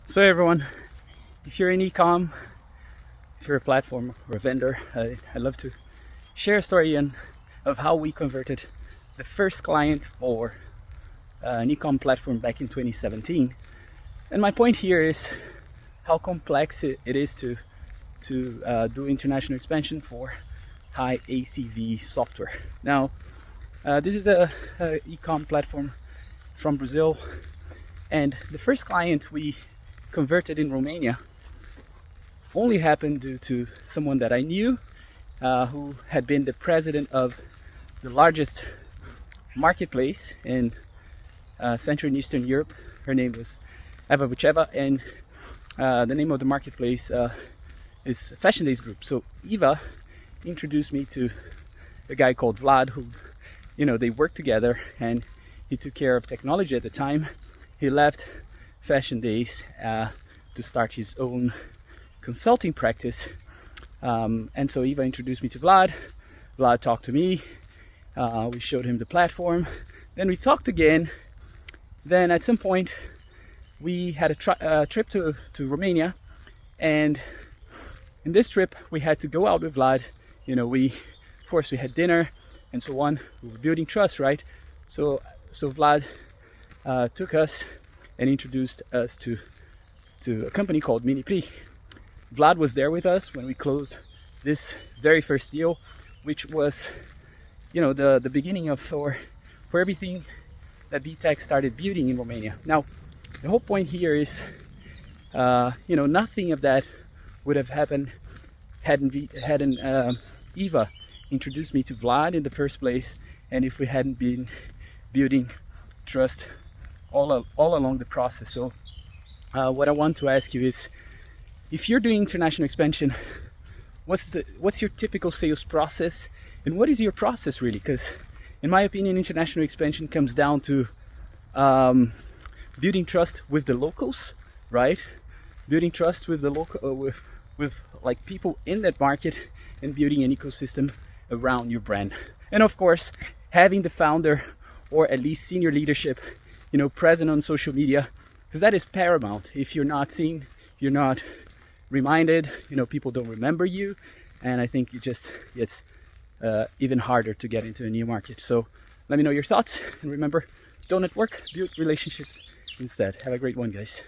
So everyone, if you're in e-com, if you're a platform or a vendor, I'd love to share a story of how we converted the first client for an e-com platform back in 2017. And my point here is how complex it is to do international expansion for high ACV software. Now, this is a e-com platform from Brazil, and the first client we converted in Romania only happened due to someone that I knew who had been the president of the largest marketplace in Central and Eastern Europe. Her name was Eva Vucheva, and the name of the marketplace is Fashion Days Group. So Eva introduced me to a guy called Vlad, who, they worked together, and he took care of technology at the time. He left Fashion Days to start his own consulting practice, and so Eva introduced me to Vlad. Vlad talked to me. We showed him the platform. Then we talked again. Then at some point we had a trip to Romania, and in this trip we had to go out with Vlad. Of course we had dinner and so on. We were building trust, right? So Vlad took us and introduced us to a company called Miniprix. Vlad was there with us when we closed this very first deal, which was, the beginning of for everything that VTEX started building in Romania. Now, the whole point here is, nothing of that would have happened hadn't Eva introduced me to Vlad in the first place, and if we hadn't been building trust all along the process. So what I want to ask you is, if you're doing international expansion, what's your typical sales process, and what is your process really? Because in my opinion, international expansion comes down to building trust with the locals, right? Building trust with the local with like people in that market, and building an ecosystem around your brand. And of course, having the founder or at least senior leadership present on social media, because that is paramount. If you're not seen, you're not reminded, people don't remember you, and I think it's even harder to get into a new market. So let me know your thoughts, and remember, don't network, build relationships instead. Have a great one, guys.